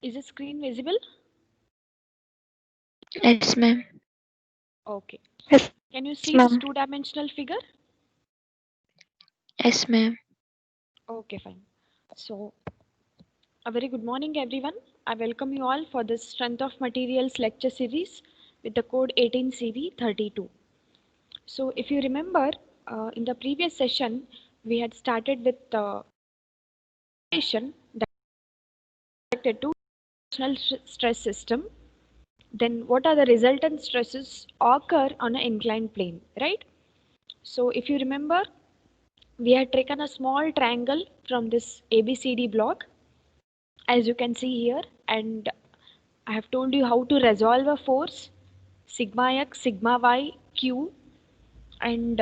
Is the screen visible? Yes, ma'am. Okay. Yes, Can you see this ma'am. two-dimensional figure? Yes, ma'am. Okay, fine. So, a very good morning, everyone. I welcome you all for this Strength of Materials lecture series with the code 18CV32. So, if you remember, in the previous session, we had started with the equation that connected to International stress system. Then, what are the resultant stresses occur on an inclined plane, right? So, if you remember, we had taken a small triangle from this ABCD block, as you can see here, and I have told you how to resolve a force sigma x, sigma y, q, and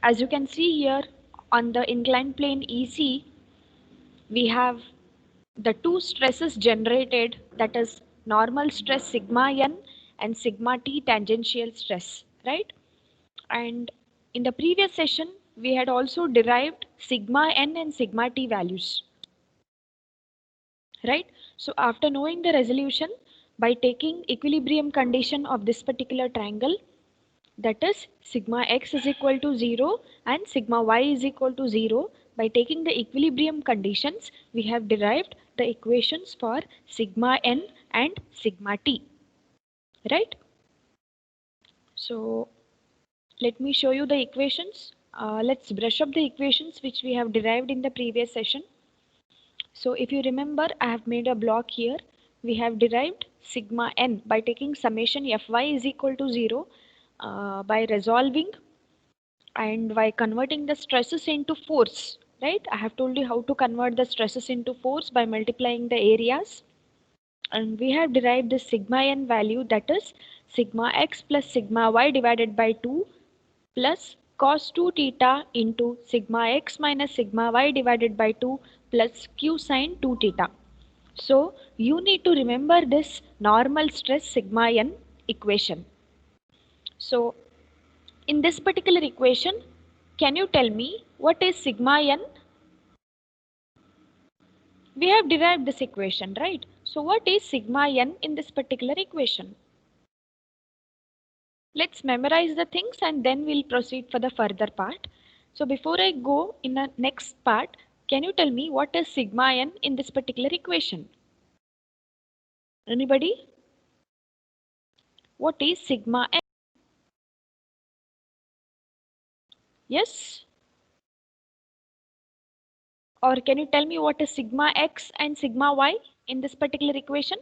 as you can see here on the inclined plane EC, we have the two stresses generated, that is normal stress sigma n and sigma t tangential stress, right? And in the previous session, we had also derived sigma n and sigma t values, right? So after knowing the resolution, by taking equilibrium condition of this particular triangle, that is sigma x is equal to 0 and sigma y is equal to 0, by taking the equilibrium conditions, we have derived the equations for sigma n and sigma t, right? So let me show you the equations. Let's brush up the equations which we have derived in the previous session. So if you remember, I have made a block here. We have derived sigma n by taking summation Fy is equal to 0 by resolving and by converting the stresses into force, right? I have told you how to convert the stresses into force by multiplying the areas. And we have derived the sigma n value, that is sigma x plus sigma y divided by 2 plus cos 2 theta into sigma x minus sigma y divided by 2 plus q sine 2 theta. So you need to remember this normal stress sigma n equation. So in this particular equation, can you tell me what is sigma n? We have derived this equation, right? So what is sigma n in this particular equation? Let's memorize the things and then we'll proceed for the further part. So before I go in the next part, can you tell me what is sigma n in this particular equation? Anybody? What is sigma n? Yes? Or can you tell me what is sigma x and sigma y in this particular equation?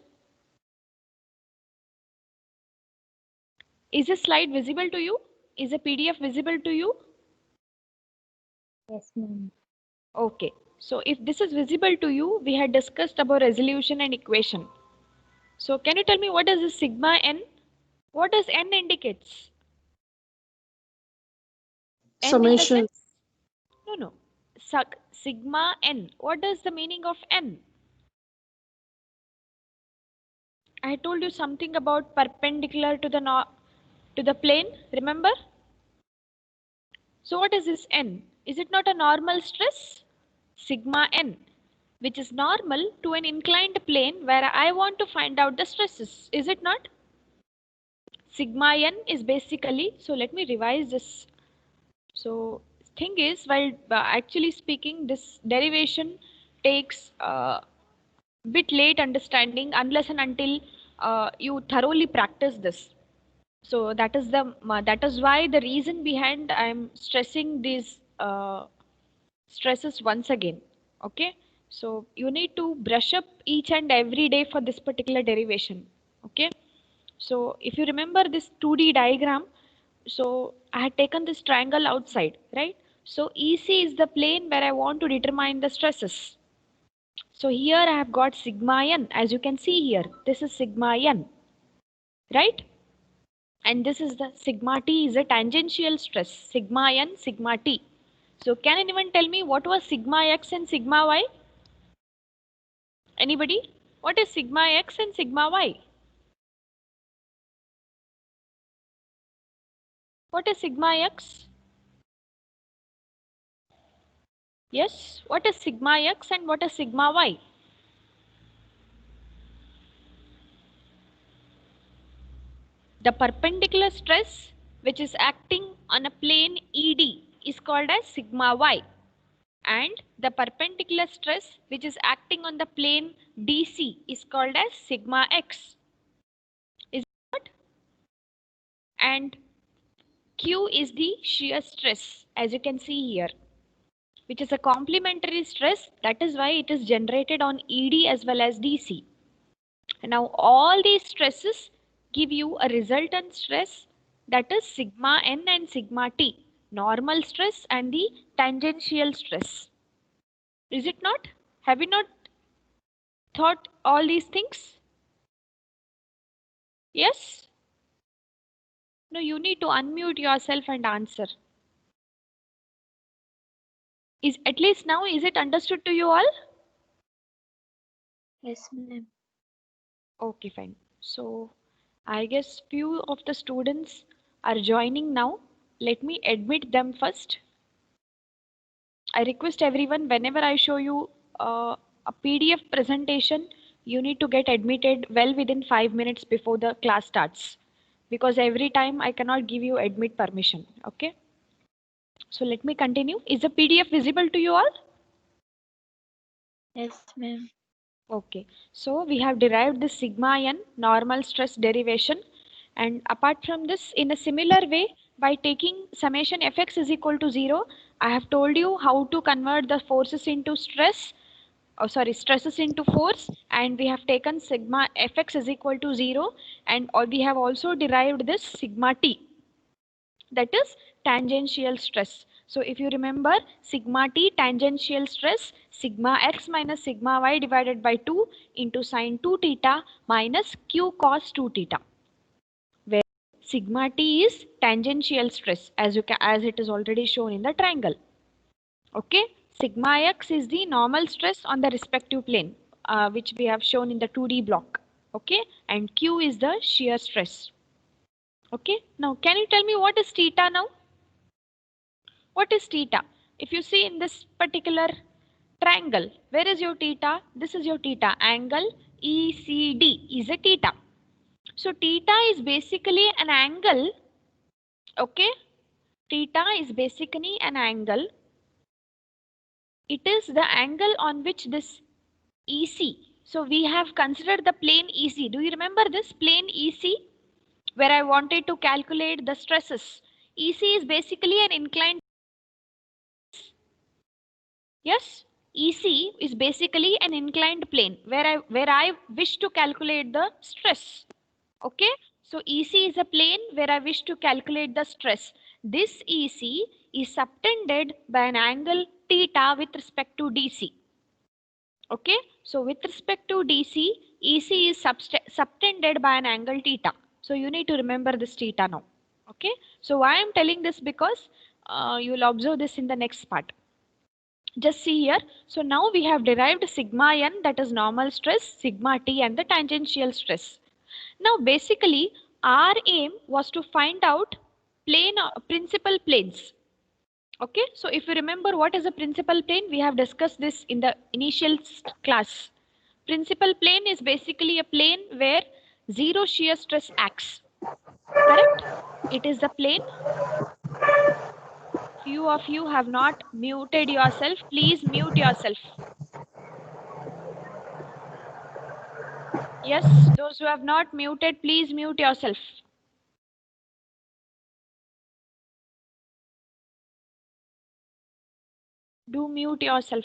Is this slide visible to you? Is a PDF visible to you? Yes, ma'am. Okay. So if this is visible to you, we had discussed about resolution and equation. So can you tell me what is this sigma n? What does n indicates? N in the Summation. sense? No, no. Sigma n. What is the meaning of n? I told you something about perpendicular to the to the plane. Remember? So what is this n? Is it not a normal stress? Sigma n, which is normal to an inclined plane where I want to find out the stresses. Is it not? Sigma n is basically, so let me revise this. So thing is, while actually speaking, this derivation takes bit late understanding unless and until you thoroughly practice this. So that is why the reason behind I'm stressing these stresses once again. Okay, so you need to brush up each and every day for this particular derivation. Okay, so if you remember this 2D diagram, so I had taken this triangle outside, right? So EC is the plane where I want to determine the stresses. So here I have got sigma n, as you can see here. This is sigma n, right? And this is the sigma t is a tangential stress, sigma n, sigma t. So can anyone tell me what was sigma x and sigma y? Anybody? What is sigma x and sigma y? What is sigma x? Yes. What is sigma x and what is sigma y? The perpendicular stress which is acting on a plane ED is called as sigma y, and the perpendicular stress which is acting on the plane DC is called as sigma x. Is it not? And Q is the shear stress, as you can see here, which is a complementary stress. That is why it is generated on ED as well as DC. And now all these stresses give you a resultant stress, that is sigma n and sigma t, normal stress and the tangential stress. Is it not? Have you not thought all these things? Yes? No, you need to unmute yourself and answer. Is at least now, is it understood to you all? Yes, ma'am. Okay, fine. So I guess few of the students are joining now. Let me admit them first. I request everyone, whenever I show you a PDF presentation, you need to get admitted well within 5 minutes before the class starts, because every time I cannot give you admit permission. Okay. So let me continue. Is the PDF visible to you all? Yes, ma'am. Okay. So we have derived the sigma n normal stress derivation. And apart from this, in a similar way, by taking summation fx is equal to 0, I have told you how to convert the forces into stress, stresses into force, and we have taken sigma fx is equal to 0, and we have also derived this sigma t, that is tangential stress. So if you remember, sigma t tangential stress, sigma x minus sigma y divided by 2 into sine 2 theta minus q cos 2 theta, where sigma t is tangential stress, as it is already shown in the triangle. Okay, sigma x is the normal stress on the respective plane, which we have shown in the 2D block. Okay, and q is the shear stress. Okay, now can you tell me what is theta now? What is theta? If you see in this particular triangle, where is your theta? This is your theta. Angle ECD is a theta. So theta is basically an angle. Okay, theta is basically an angle. It is the angle on which this EC. So we have considered the plane EC. Do you remember this plane EC, where I wanted to calculate the stresses? EC is basically an inclined. Yes, EC is basically an inclined plane where I wish to calculate the stress. Okay, so EC is a plane where I wish to calculate the stress. This EC is subtended by an angle theta with respect to DC. Okay, so with respect to DC, EC is subtended by an angle theta. So you need to remember this theta now. Okay, so why I'm telling this, because you will observe this in the next part. Just see here. So now we have derived sigma n, that is normal stress, sigma t and the tangential stress. Now basically our aim was to find out principal planes. Okay, so if you remember what is a principal plane, we have discussed this in the initial class. Principal plane is basically a plane where zero shear stress acts. Correct? It is the plane. Few of you have not muted yourself. Please mute yourself. Yes, those who have not muted, please mute yourself. Do mute yourself.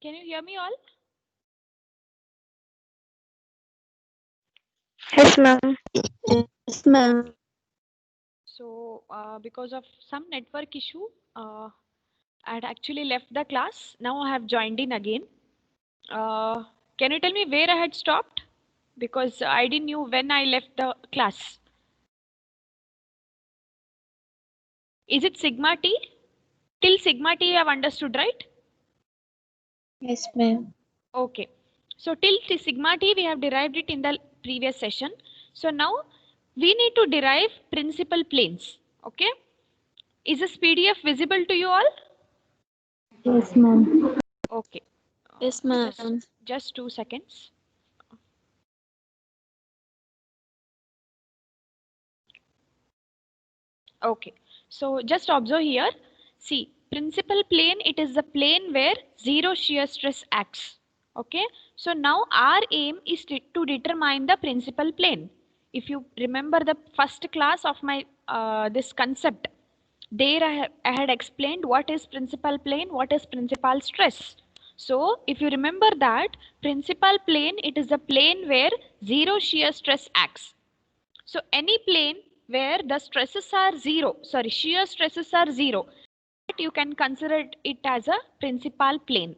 Can you hear me all? Yes, ma'am. Yes, ma'am. So because of some network issue, I had actually left the class. Now I have joined in again. Can you tell me where I had stopped? Because I didn't knew when I left the class. Is it sigma t? Till sigma t you have understood, right? Yes, ma'am. Okay. So till sigma t we have derived it in the previous session. So now we need to derive principal planes. Okay. Is this PDF visible to you all? Yes, ma'am. Okay. Yes, Just ma'am. just 2 seconds. Okay. So just observe here. See, principal plane, it is the plane where zero shear stress acts. Okay. So now our aim is to determine the principal plane. If you remember the first class of my this concept, there I had explained what is principal plane, what is principal stress. So if you remember that principal plane, it is the plane where zero shear stress acts. So any plane where the stresses are zero, sorry, shear stresses are zero, you can consider it as a principal plane.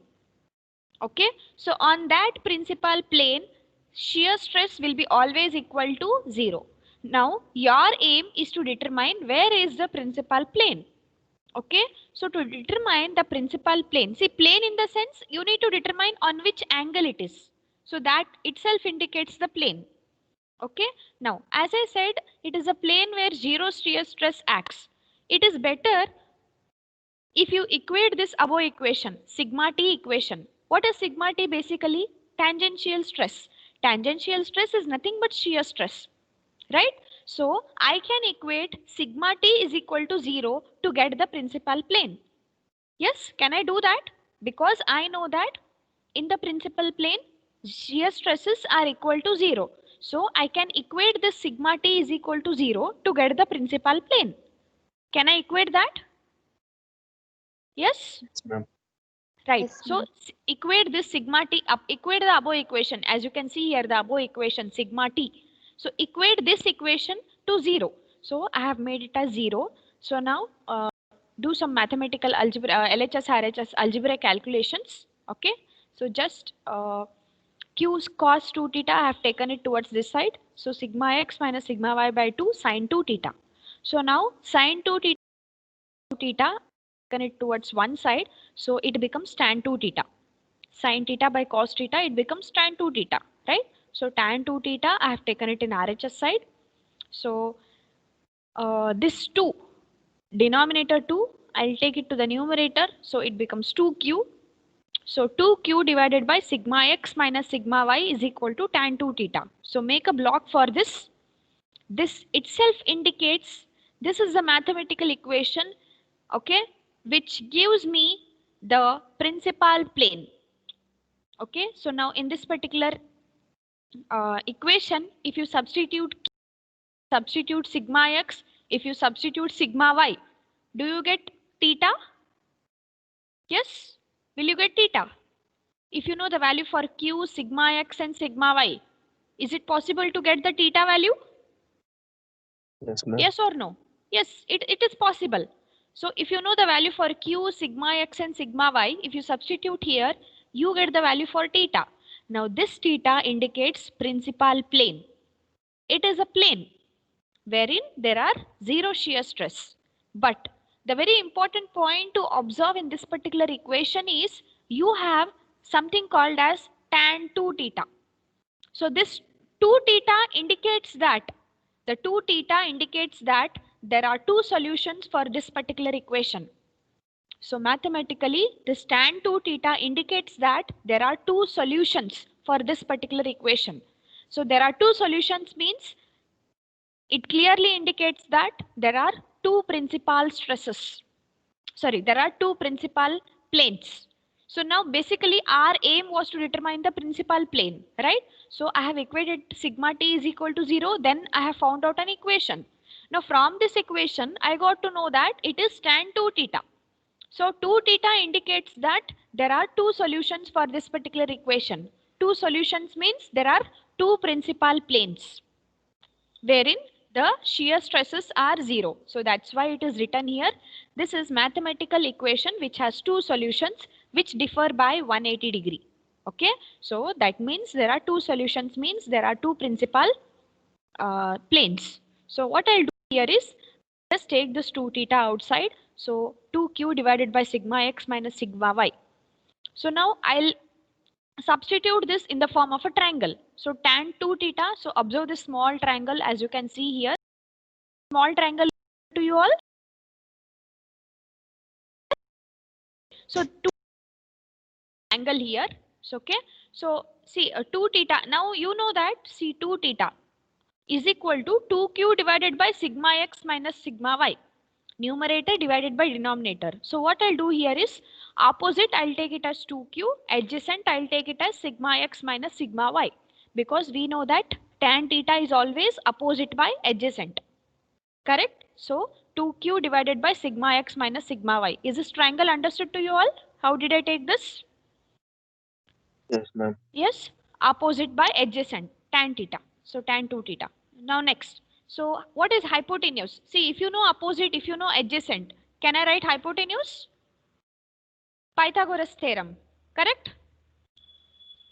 Okay, so on that principal plane, shear stress will be always equal to zero. Now your aim is to determine where is the principal plane. Okay, so to determine the principal plane, see plane in the sense you need to determine on which angle it is. So that itself indicates the plane. Okay, now as I said, it is a plane where zero shear stress acts. It is better if you equate this above equation, sigma t equation. What is sigma t basically? Tangential stress. Tangential stress is nothing but shear stress, right? So I can equate sigma t is equal to 0 to get the principal plane. Yes, can I do that? Because I know that in the principal plane, shear stresses are equal to 0. So I can equate this sigma t is equal to 0 to get the principal plane. Can I equate that? Yes? Yes, ma'am. Right. Yes, So ma'am. equate this sigma t up, equate the above equation. As you can see here, the above equation, sigma t. So equate this equation to 0. So I have made it as 0. So now do some mathematical algebra, LHS, RHS algebra calculations. Okay. So just q cos 2 theta, I have taken it towards this side. So sigma x minus sigma y by 2 sine 2 theta. So now sine 2 theta, taken it towards one side. So it becomes tan 2 theta. Sin theta by cos theta, it becomes tan 2 theta, right? So tan 2 theta, I have taken it in RHS side. So this 2, denominator 2, I'll take it to the numerator. So it becomes 2q. So 2q divided by sigma x minus sigma y is equal to tan 2 theta. So make a block for this. This itself indicates this is the mathematical equation, okay, which gives me the principal plane. Okay, so now in this particular equation, if you substitute sigma x, if you substitute sigma y, do you get theta? Yes, will you get theta? If you know the value for q, sigma x and sigma y, is it possible to get the theta value? Yes, ma'am. Yes or no? Yes, it is possible. So if you know the value for q, sigma x and sigma y, if you substitute here, you get the value for theta. Now this theta indicates principal plane. It is a plane wherein there are zero shear stress. But the very important point to observe in this particular equation is you have something called as tan 2 theta. So this 2 theta indicates that there are two solutions for this particular equation. So mathematically, this tan 2 theta indicates that there are two solutions for this particular equation. So there are two solutions means it clearly indicates that there are two principal stresses. Sorry, there are two principal planes. So now basically our aim was to determine the principal plane, right? So I have equated sigma t is equal to 0, then I have found out an equation. Now from this equation, I got to know that it is tan 2 theta. So 2 theta indicates that there are two solutions for this particular equation. Two solutions means there are two principal planes wherein the shear stresses are 0. So that's why it is written here. This is mathematical equation which has two solutions which differ by 180 degree. Okay, so that means there are two solutions means there are two principal planes. So what I'll do here is just take this 2 theta outside. So 2q divided by sigma x minus sigma y. So now I'll substitute this in the form of a triangle. So tan 2 theta. So observe this small triangle as you can see here. Small triangle to you all. So 2 angle here. So okay. So see 2 theta. Now you know that see 2 theta is equal to 2q divided by sigma x minus sigma y. Numerator divided by denominator. So what I'll do here is opposite I'll take it as 2q, adjacent I'll take it as sigma x minus sigma y, because we know that tan theta is always opposite by adjacent. Correct? So 2q divided by sigma x minus sigma y. Is this triangle understood to you all? How did I take this? Yes, ma'am. Yes, opposite by adjacent, tan theta. So tan 2 theta. Now next. So what is hypotenuse? See, if you know opposite, if you know adjacent, can I write hypotenuse? Pythagoras theorem, correct?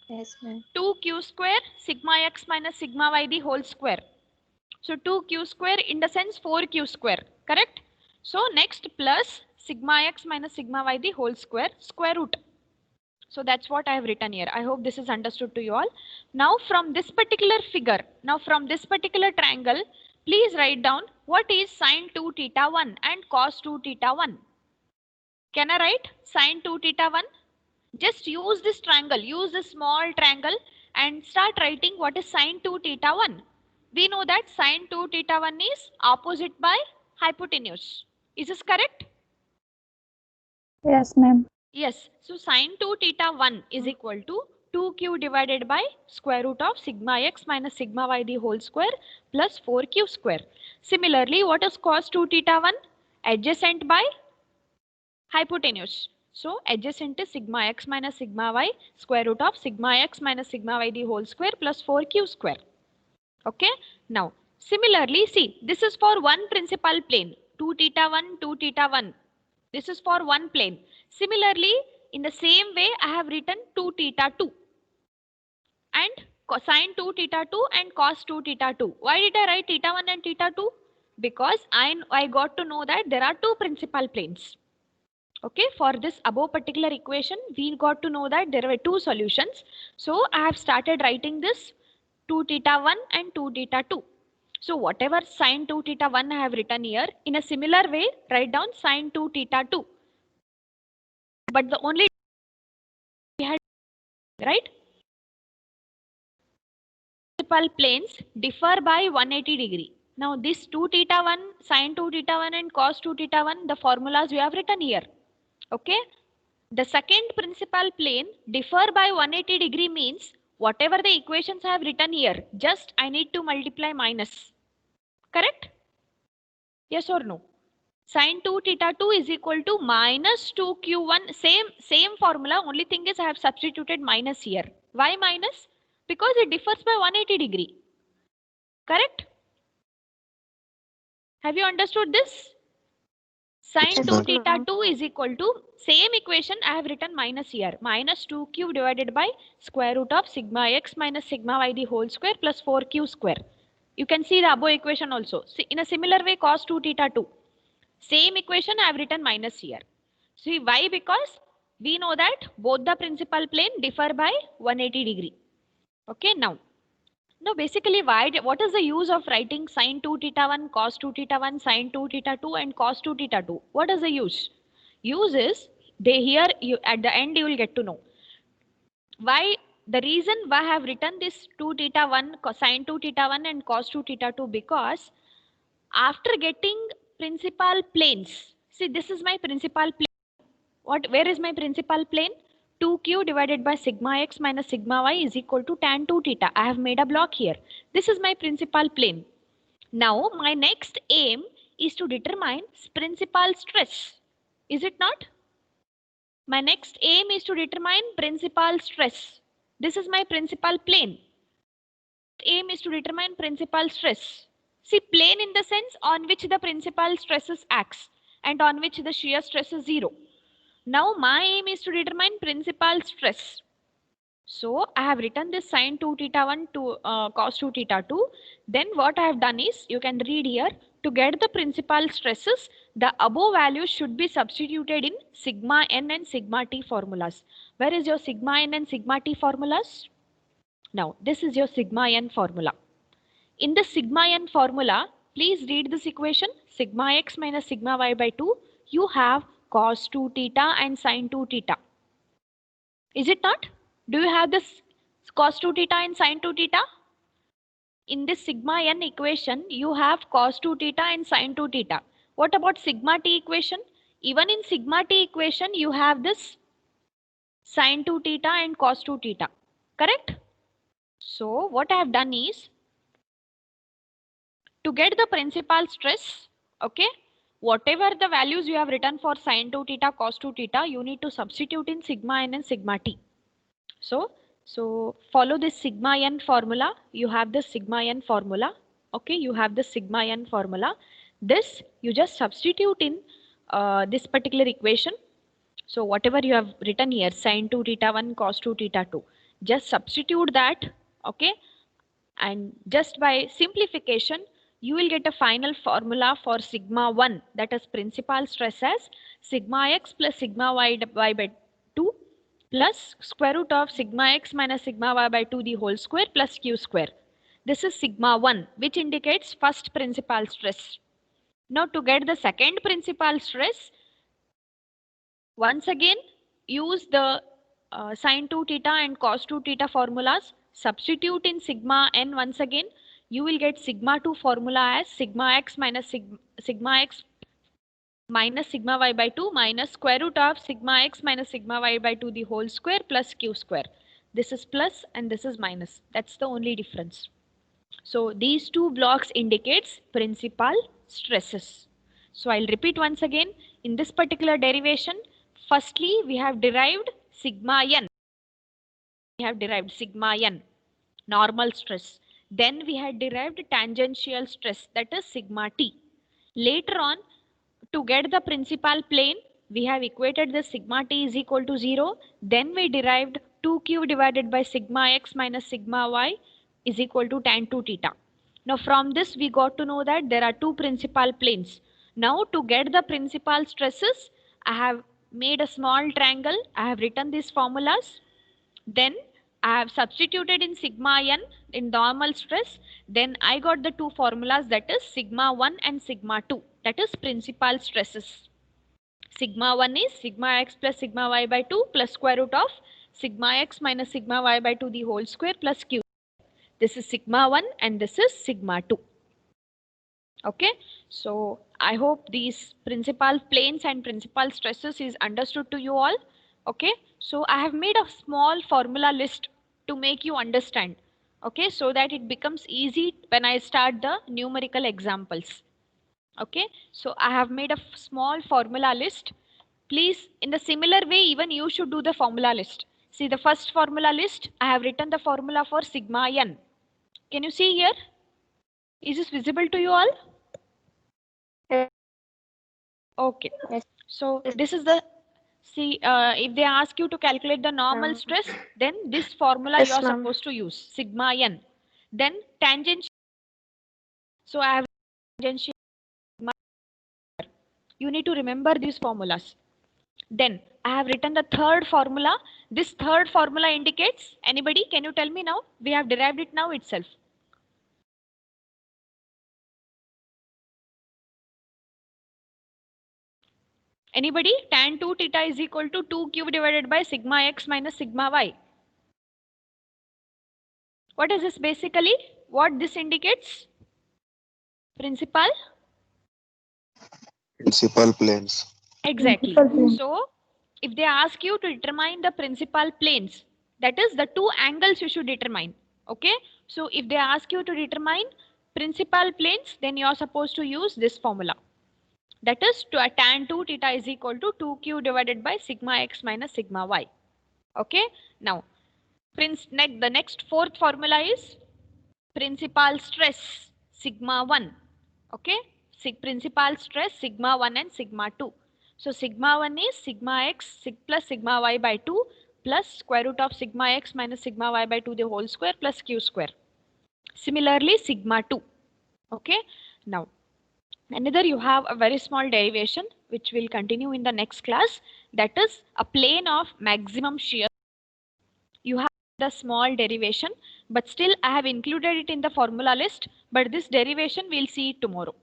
Yes, ma'am. 2q square sigma x minus sigma y the whole square. So 2q square in the sense 4q square, correct? So next plus sigma x minus sigma y the whole square, square root. So that's what I have written here. I hope this is understood to you all. Now from this particular figure, now from this particular triangle, please write down what is sine 2 theta 1 and cos 2 theta 1. Can I write sine 2 theta 1? Just use this triangle, use this small triangle and start writing what is sine 2 theta 1. We know that sine 2 theta 1 is opposite by hypotenuse. Is this correct? Yes, ma'am. Yes, so sine 2 theta 1 is equal to 2q divided by square root of sigma x minus sigma y the whole square plus 4q square. Similarly, what is cos 2 theta 1? Adjacent by hypotenuse. So adjacent is sigma x minus sigma y square root of sigma x minus sigma y the whole square plus 4q square. Okay, now similarly, see, this is for one principal plane, 2 theta 1, 2 theta 1. This is for one plane. Similarly, in the same way, I have written 2 theta 2 and cosine 2 theta 2 and cos 2 theta 2. Why did I write theta 1 and theta 2? Because I got to know that there are two principal planes. Okay, for this above particular equation, we got to know that there were two solutions. So I have started writing this 2 theta 1 and 2 theta 2. So whatever sine 2 theta 1 I have written here, in a similar way, write down sine 2 theta 2. But the only we had, right? Principal planes differ by 180 degree. Now this 2 theta 1, sine 2 theta 1 and cos 2 theta 1, the formulas we have written here. Okay. The second principal plane differ by 180 degree means whatever the equations I have written here, just I need to multiply minus. Correct? Yes or no? Sine 2 theta 2 is equal to minus 2q1. Same formula. Only thing is I have substituted minus here. Why minus? Because it differs by 180 degree. Correct? Have you understood this? Sine 2 theta 2 is equal to same equation I have written minus here. Minus 2q divided by square root of sigma x minus sigma y the whole square plus 4q square. You can see the above equation also. See, in a similar way cos 2 theta 2. Same equation I have written minus here. See why? Because we know that both the principal plane differ by 180 degree. Okay, now basically what is the use of writing sine 2 theta 1, cos 2 theta 1, sine 2 theta 2 and cos 2 theta 2? What is the use? Use is at the end you will get to know. Why? The reason why I have written this 2 theta 1, sine 2 theta 1 and cos 2 theta 2, because after getting principal planes, see this is my principal plane. Where is my principal plane? 2q divided by sigma x minus sigma y is equal to tan 2 theta. I have made a block here. This is my principal plane. Now my next aim is to determine principal stress. Is it not? My next aim is to determine principal stress. This is my principal plane. Aim is to determine principal stress. See, plane in the sense on which the principal stresses acts and on which the shear stress is 0. Now my aim is to determine principal stress. So I have written this sine 2 theta 1 to cos 2 theta 2. Then what I have done is, you can read here, to get the principal stresses, the above values should be substituted in sigma n and sigma t formulas. Where is your sigma n and sigma t formulas? Now this is your sigma n formula. In the sigma n formula, please read this equation, sigma x minus sigma y by 2. You have cos 2 theta and sine 2 theta. Is it not? Do you have this cos 2 theta and sine 2 theta? In this sigma n equation, you have cos 2 theta and sine 2 theta. What about sigma t equation? Even in sigma t equation, you have this sine 2 theta and cos 2 theta. Correct? So what I have done is, to get the principal stress, okay, whatever the values you have written for sine 2 theta, cos 2 theta, you need to substitute in sigma n and sigma t. So follow this sigma n formula. You have the sigma n formula. Okay, you have the sigma n formula. This you just substitute in this particular equation. So whatever you have written here, sine 2 theta 1, cos 2 theta 2, just substitute that. Okay, and just by simplification, you will get a final formula for sigma 1, that is principal stress, as sigma x plus sigma y by 2 plus square root of sigma x minus sigma y by 2 the whole square plus q square. This is sigma 1, which indicates first principal stress. Now to get the second principal stress, once again use the sine 2 theta and cos 2 theta formulas. Substitute in sigma n once again. You will get sigma 2 formula as sigma x minus sigma x minus sigma y by 2 minus square root of sigma x minus sigma y by 2 the whole square plus q square. This is plus and this is minus. That's the only difference. So these two blocks indicates principal stresses. So I'll repeat once again. In this particular derivation, firstly we have derived sigma n. We have derived sigma n, normal stress. Then we had derived tangential stress, that is sigma t. Later on, to get the principal plane, we have equated the sigma t is equal to 0. Then we derived 2q divided by sigma x minus sigma y is equal to tan 2 theta. Now from this we got to know that there are two principal planes. Now to get the principal stresses, I have made a small triangle. I have written these formulas. Then I have substituted in sigma n in normal stress. Then I got the two formulas, that is sigma 1 and sigma 2, that is principal stresses. Sigma 1 is sigma x plus sigma y by 2 plus square root of sigma x minus sigma y by 2 the whole square plus q. This is sigma 1 and this is sigma 2. Okay, so I hope these principal planes and principal stresses is understood to you all. Okay, so I have made a small formula list to make you understand. Okay, so that it becomes easy when I start the numerical examples. Okay, so I have made a small formula list. Please, in the similar way, even you should do the formula list. See the first formula list, I have written the formula for sigma n. Can you see here? Is this visible to you all? Yes. Okay. Yes. So this is the, see, if they ask you to calculate the normal stress, then this formula Yes, you are ma'am. supposed to use, sigma n. Then tangential. So I have tangential. You need to remember these formulas. Then I have written the third formula. This third formula indicates, anybody, can you tell me now? We have derived it now itself. Anybody? Tan 2 theta is equal to 2q divided by sigma x minus sigma y. What is this basically? What this indicates? Principal? Principal planes. Exactly. Principal plane. So if they ask you to determine the principal planes, that is the two angles you should determine. Okay. So if they ask you to determine principal planes, then you are supposed to use this formula. That is tan 2 theta is equal to 2q divided by sigma x minus sigma y. Okay. Now, the next fourth formula is principal stress sigma 1. Okay. Principal stress sigma 1 and sigma 2. So sigma 1 is sigma x plus sigma y by 2 plus square root of sigma x minus sigma y by 2 the whole square plus q square. Similarly, sigma 2. Okay. Now, another you have a very small derivation which will continue in the next class. That is a plane of maximum shear. You have the small derivation, but still I have included it in the formula list, but this derivation we'll see it tomorrow.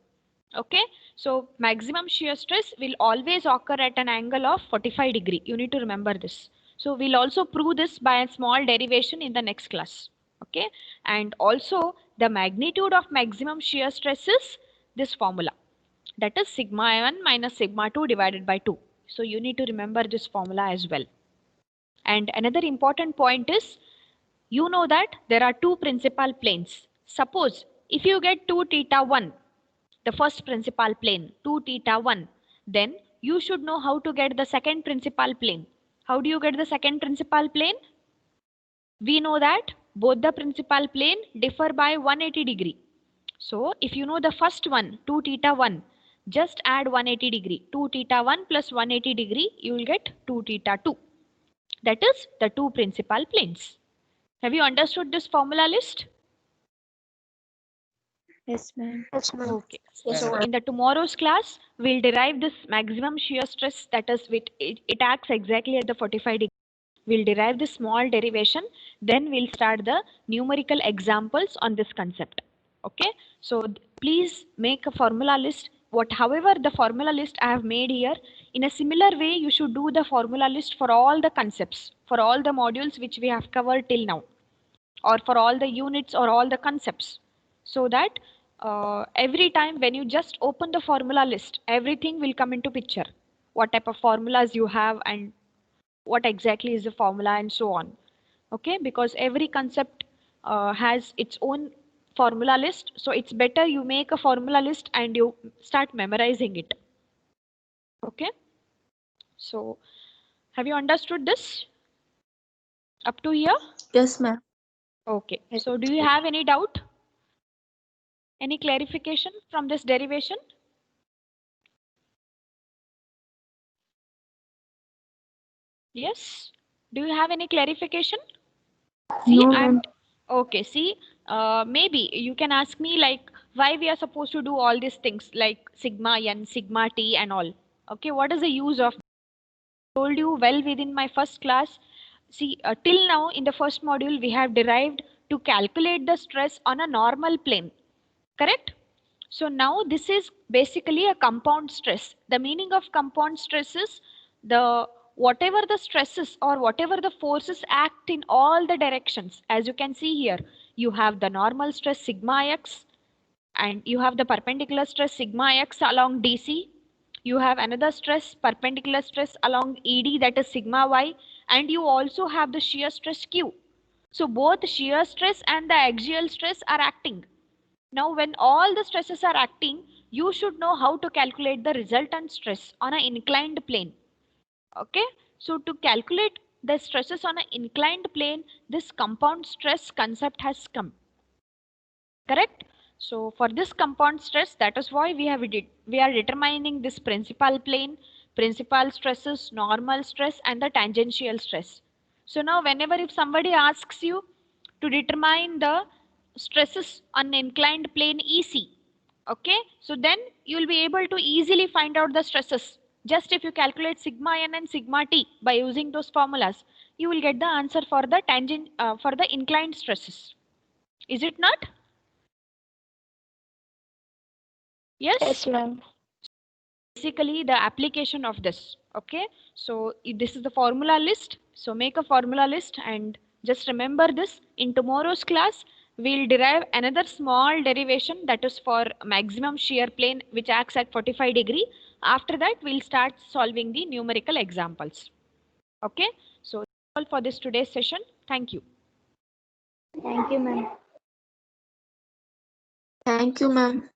Okay, so maximum shear stress will always occur at an angle of 45 degree. You need to remember this. So we'll also prove this by a small derivation in the next class. Okay, and also the magnitude of maximum shear stress is this formula. That is sigma 1 minus sigma 2 divided by 2. So you need to remember this formula as well. And another important point is, you know that there are two principal planes. Suppose if you get 2 theta 1, the first principal plane, 2 theta 1, then you should know how to get the second principal plane. How do you get the second principal plane? We know that both the principal plane differ by 180 degree. So if you know the first one, 2 theta 1, just add 180 degree. 2 theta 1 plus 180 degree, you will get 2 theta 2. That is the two principal planes. Have you understood this formula list? Yes, ma'am. Okay. So in the tomorrow's class, we'll derive this maximum shear stress, that is it acts exactly at the 45 degree. We'll derive the small derivation, then we'll start the numerical examples on this concept. Okay. So please make a formula list. However, the formula list I have made here, in a similar way, you should do the formula list for all the concepts, for all the modules which we have covered till now, or for all the units or all the concepts, so that every time when you just open the formula list, everything will come into picture. What type of formulas you have and what exactly is the formula and so on. Okay, because every concept has its own formula list, so it's better you make a formula list and you start memorizing it. Okay, so have you understood this up to here? Yes, ma'am. Okay, so do you have any doubt? Any clarification from this derivation? Yes. Do you have any clarification? See, No, I'm ma'am. okay. See, maybe you can ask me like why we are supposed to do all these things like sigma n, sigma t, and all. Okay, what is the use of? I told you well within my first class. See, till now in the first module we have derived to calculate the stress on a normal plane. Correct? So now this is basically a compound stress. The meaning of compound stress is the whatever the stresses or whatever the forces act in all the directions. As you can see here, you have the normal stress sigma x, and you have the perpendicular stress sigma x along DC. You have another stress, perpendicular stress along ED, that is sigma y, and you also have the shear stress Q. So both shear stress and the axial stress are acting. Now, when all the stresses are acting, you should know how to calculate the resultant stress on an inclined plane. Okay, so to calculate the stresses on an inclined plane, this compound stress concept has come. Correct? So for this compound stress, that is why we are determining this principal plane, principal stresses, normal stress, and the tangential stress. So now whenever if somebody asks you to determine the stresses on inclined plane EC, okay, so then you will be able to easily find out the stresses. Just if you calculate sigma n and sigma t by using those formulas, you will get the answer for the for the inclined stresses. Is it not? Yes. Yes, ma'am. Basically the application of this. Okay, so this is the formula list. So make a formula list and just remember this. In tomorrow's class, we'll derive another small derivation, that is for maximum shear plane which acts at 45 degree. After that, we'll start solving the numerical examples. Okay, so that's all for this today's session. Thank you. Thank you, ma'am. Thank you, ma'am.